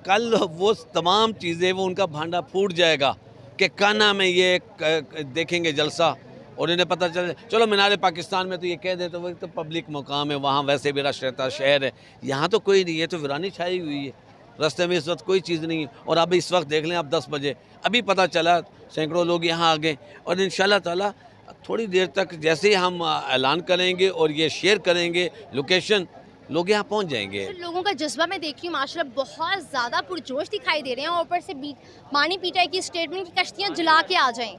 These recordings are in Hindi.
कल वो तमाम चीज़ें वो उनका भांडा फूट जाएगा कि काना में ये देखेंगे जलसा और इन्हें पता चले। चलो मीनार पाकिस्तान में तो ये कह दे तो वो तो पब्लिक मुकाम है, वहाँ वैसे भी रश रहता शहर है, यहाँ तो कोई नहीं है, तो वीरानी छाई हुई है। रास्ते में इस वक्त कोई चीज़ नहीं है। और अब इस वक्त देख लें, अब 10 बजे अभी पता चला सैकड़ों लोग यहाँ आ गए। और इंशाल्लाह ताला थोड़ी देर तक जैसे ही हम ऐलान करेंगे और ये शेयर करेंगे लोकेशन, लोग यहाँ पहुँच जाएंगे। तो लोगों का जज्बा मैं देख रही हूँ माशाल्लाह बहुत ज़्यादा पुरजोश दिखाई दे रहे हैं और ऊपर से मानी पीटाई की स्टेटमेंट की कश्तियाँ जला के आ जाएं।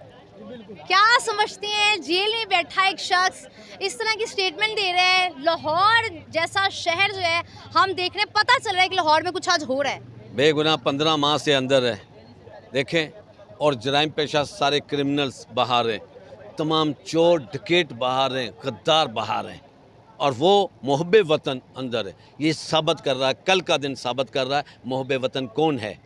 क्या समझते हैं जेल में बैठा एक शख्स इस तरह की स्टेटमेंट दे रहा है, लाहौर जैसा शहर जो है हम देख रहे हैं, पता चल रहा है कि लाहौर में कुछ आज हो रहा है। बेगुनाह 15 माह से अंदर है देखें, और जराइम पेशा सारे क्रिमिनल्स बाहर हैं, तमाम चोर डकैत बाहर हैं, गद्दार बाहर हैं, और वो मोहब्बे वतन अंदर है। ये साबित कर रहा है, कल का दिन साबित कर रहा है मोहब्बे वतन कौन है,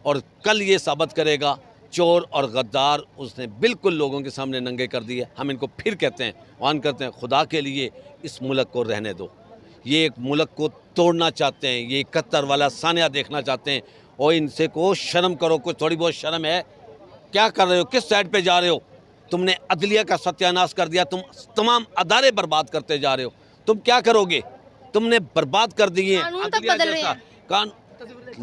और कल ये साबित करेगा चोर और गद्दार उसने बिल्कुल लोगों के सामने नंगे कर दिए। हम इनको फिर कहते हैं, वान करते हैं, खुदा के लिए इस मुल्क को रहने दो। ये एक मुल्क को तोड़ना चाहते हैं, ये 71 वाला सानिया देखना चाहते हैं। और इनसे को शर्म करो, कुछ थोड़ी बहुत शर्म है। क्या कर रहे हो, किस साइड पे जा रहे हो? तुमने अदलिया का सत्यानाश कर दिया, तुम तमाम अदारे बर्बाद करते जा रहे हो। तुम क्या करोगे? तुमने बर्बाद कर दिए कानून तक बदल रहे हैं।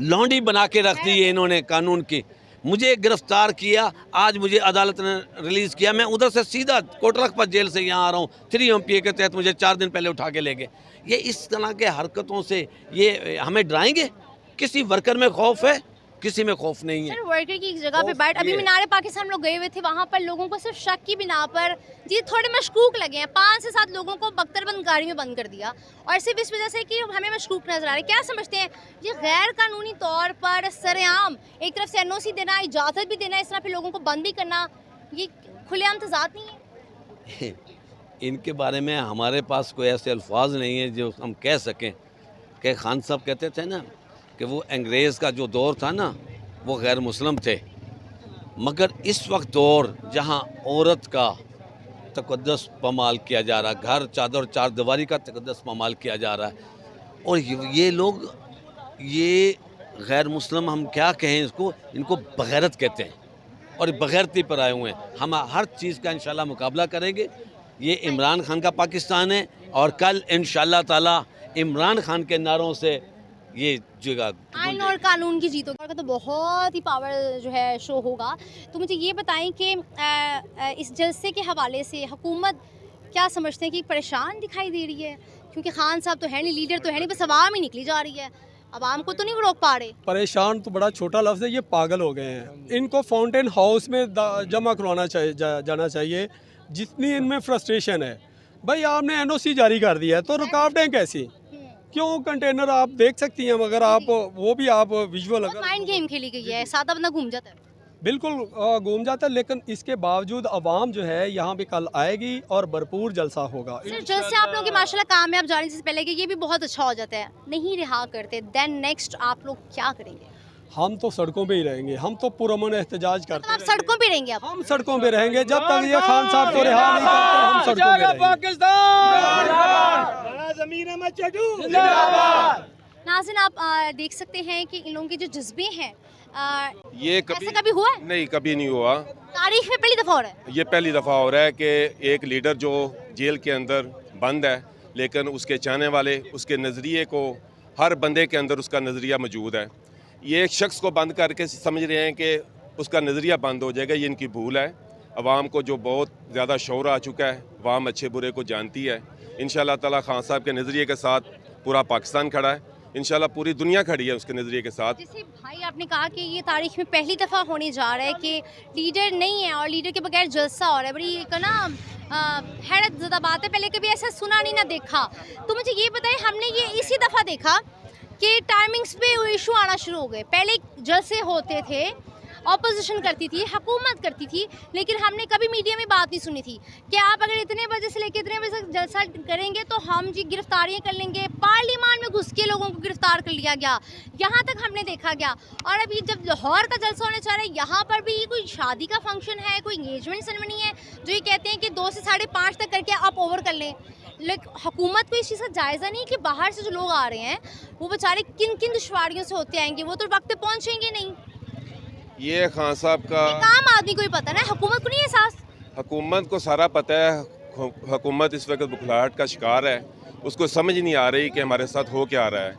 लौंडी बना के रख दी है इन्होंने कानून की। मुझे गिरफ्तार किया, आज मुझे अदालत ने रिलीज़ किया, मैं उधर से सीधा कोटरखपत जेल से यहाँ आ रहा हूँ। 3 MPA के तहत मुझे 4 दिन पहले उठा के ले गए। ये इस तरह के हरकतों से ये हमें डराएंगे? किसी वर्कर में खौफ है? किसी में खौफ नहीं है। सर वर्कर की जगह पे बैठ, अभी मीनार पाकिस्तान हम लोग गए हुए थे, वहाँ पर लोगों को सिर्फ शक की बिना पर जी थोड़े मशकूक लगे हैं। 5 से 7 लोगों को बख्तरबंद गाड़ी में बंद कर दिया और सिर्फ इस वजह से कि हमें मशकूक नजर आ रहे हैं। क्या समझते हैं ये गैर कानूनी तौर पर सरेआम एक तरफ से NOC देना, इजाज़त भी देना, इस तरह फिर लोगों को बंद भी करना, ये खुलेआम तज़ाद नहीं है? इनके बारे में हमारे पास कोई ऐसे अल्फाज नहीं है जो हम कह सकें कि खान साहब कहते थे ना कि वो अंग्रेज़ का जो दौर था ना वो गैर मुस्लिम थे, मगर इस वक्त दौर जहाँ औरत का तक़द्दुस पमाल किया जा रहा है, घर चादर चार दीवारी का तक़द्दुस पमाल किया जा रहा है, और ये लोग ये गैर मुस्लिम हम क्या कहें इसको, इनको बगैरत कहते हैं और बगैरती पर आए हुए हैं। हम हर चीज़ का इंशाल्लाह मुकाबला करेंगे। ये इमरान खान का पाकिस्तान है और कल इंशाल्लाह ताला इमरान खान के नारों से ये जगह आइन और कानून की जीत होगी। तो बहुत ही पावर जो है शो होगा। तो मुझे ये बताएं कि इस जलसे के हवाले से हुकूमत क्या समझते हैं कि परेशान दिखाई दे रही है? क्योंकि खान साहब तो है नहीं, लीडर तो है नहीं, बस अवाम ही निकली जा रही है, अवाम को तो नहीं रोक पा रहे। परेशान तो बड़ा छोटा लफ्ज़ है, ये पागल हो गए हैं। इनको फाउंटेन हाउस में जमा करवाना चाहिए, जाना चाहिए। जितनी इनमें फ्रस्ट्रेशन है, भाई आपने NOC जारी कर दिया है तो रुकावटें कैसी? क्यों कंटेनर आप देख सकती हैं, मगर आप वो भी आप विजुअल अगर माइंड गेम खेली गई है, सादा बंदा घूम जाता है। बिल्कुल घूम जाता है, लेकिन इसके बावजूद अवाम जो है यहाँ पे कल आएगी और भरपूर जलसा होगा। सर जलसे आप लोगों के माशाल्लाह कामयाब जाने से पहले कि ये भी बहुत अच्छा हो जाता है, नहीं रिहा करते, देन नेक्स्ट आप लोग क्या करेंगे? हम तो सड़कों पे ही रहेंगे, हम तो पुरअमन एहतजाज करते आप सड़कों पे रहेंगे? हम सड़कों पे रहेंगे जब तक ये खान साहब को रिहा नहीं करते, हम सड़कों पे रहेंगे। नाज़रीन आप देख सकते हैं कि इन लोगों के जो जज्बे हैं ये ऐसा कभी हुआ है? नहीं, कभी नहीं हुआ। तारीख में पहली दफ़ा हो रहा है। ये पहली दफ़ा हो रहा है कि एक लीडर जो जेल के अंदर बंद है, लेकिन उसके चाहने वाले उसके नज़रिए को, हर बंदे के अंदर उसका नज़रिया मौजूद है। ये एक शख्स को बंद करके समझ रहे हैं कि उसका नज़रिया बंद हो जाएगा, ये इनकी भूल है। अवाम को जो बहुत ज़्यादा शौर आ चुका है, अवाम अच्छे बुरे को जानती है। इंशाल्लाह ताला खान साहब के नज़रिए के साथ पूरा पाकिस्तान खड़ा है, इंशाल्लाह पूरी दुनिया खड़ी है उसके नज़रिए के साथ। जैसे भाई आपने कहा कि ये तारीख में पहली दफ़ा होने जा रहा है कि लीडर नहीं है और लीडर के बगैर जलसा हो रहा है, बड़ी एक ना हैरत ज़दा बात है, पहले कभी ऐसा सुना नहीं ना देखा। तो मुझे ये बताएं, हमने ये इसी दफ़ा देखा कि टाइमिंग्स पे इशू आना शुरू हो गए। पहले जलसे होते थे, ऑपोजिशन करती थी, हुकूमत करती थी, लेकिन हमने कभी मीडिया में बात नहीं सुनी थी कि आप अगर इतने बजे से लेकर इतने बजे तक जलसा करेंगे तो हम जी गिरफ्तारियाँ कर लेंगे। पार्लियामान में घुस के लोगों को गिरफ्तार कर लिया गया, यहाँ तक हमने देखा गया। और अभी जब लाहौर का जलसा होने जा रहा है, यहाँ पर भी कोई शादी का फंक्शन है, कोई इंगेजमेंट सेरेमनी है, जो ये कहते हैं कि 2 से 5:30 तक करके आप ओवर कर लें। लेकिन हुकूमत को इस चीज़ का जायज़ा नहीं कि बाहर से जो लोग आ रहे हैं वो बेचारे किन किन दुश्वारियों से होते आएंगे, वो तो वक्त पे पहुँचेंगे नहीं। ये खान साहब का एक आम आदमी को ही पता ना, हुकूमत को नहीं एहसास। हुकूमत को सारा पता है। हुकूमत इस वक्त बुखलाहट का शिकार है, उसको समझ नहीं आ रही कि हमारे साथ हो क्या रहा है।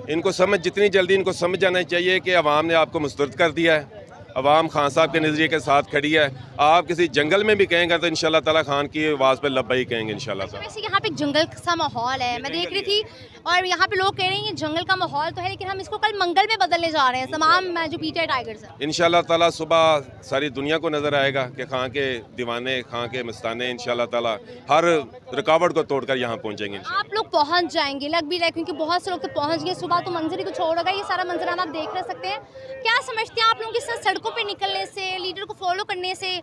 इनको समझ, जितनी जल्दी इनको समझ जाना चाहिए कि अवाम ने आपको मुस्तरद कर दिया है, अवाम खान साहब के नज़रिए के साथ खड़ी है। आप किसी जंगल में भी कहेंगे तो इंशाल्लाह ताला खान की आवाज़ पर लब्बई कहेंगे इंशाल्लाह ताला। वैसे यहाँ पे एक जंगल सा माहौल है, मैं देख रही थी, और यहाँ पे लोग कह रहे हैं ये जंगल का माहौल तो है लेकिन हम इसको कल मंगल में बदलने जा रहे हैं, तमाम जो पीटीआई टाइगर्स हैं। इंशाल्लाह ताला सुबह सारी दुनिया को नज़र आएगा कि खां के दीवाने, खां के मस्ताने इंशाल्लाह ताला हर रुकावट को तोड़कर यहाँ पहुँचेंगे। आप लोग पहुँच जाएंगे, लग भी रहा है, क्योंकि बहुत से लोग तो पहुँच गए। सुबह तो मंजर ही कुछ और होगा, ये सारा मंजर आप देख रह सकते हैं। क्या समझते हैं आप लोग इस सड़कों पर निकलने से, लीडर को फॉलो करने से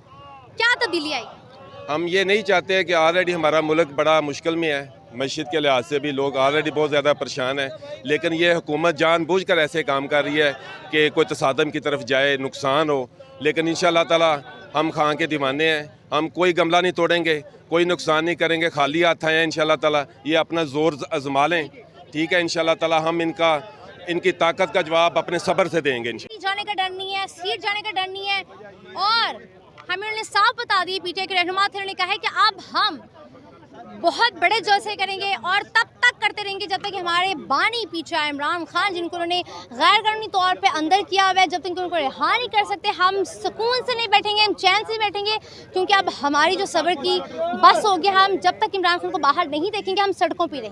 क्या तब्दीली आई? हम ये नहीं चाहते कि ऑलरेडी हमारा मुल्क बड़ा मुश्किल में है, मस्जिद के लिहाज से भी लोग ऑलरेडी बहुत ज़्यादा परेशान हैं, लेकिन ये हुकूमत जानबूझकर ऐसे काम कर रही है कि कोई तसादम की तरफ जाए, नुकसान हो। लेकिन इंशाल्लाह ताला हम खां के दीवाने हैं, हम कोई गमला नहीं तोड़ेंगे, कोई नुकसान नहीं करेंगे, खाली हाथ आए हैं। इंशाल्लाह ताला ये अपना ज़ोर आजमा लें, ठीक है। इंशाल्लाह ताला हम इनकी ताकत का जवाब अपने सब्र से देंगे। जाने का डर नहीं है, सीट जाने का डर नहीं है, और हमें उन्होंने साफ बता दी, पीटीआई के रहनुमा थे, उन्होंने कहा है कि अब हम बहुत बड़े जलसे करेंगे और तब तक करते रहेंगे जब तक कि हमारे बानी पीछे इमरान खान, जिनको उन्होंने गैर कानूनी तौर पे अंदर किया हुआ है, जब तक उनको रिहा नहीं कर सकते हम सुकून से नहीं बैठेंगे, हम चैन से बैठेंगे। क्योंकि अब हमारी जो सब्र की बस होगी, हम जब तक इमरान खान को बाहर नहीं देखेंगे हम सड़कों पर रहेंगे।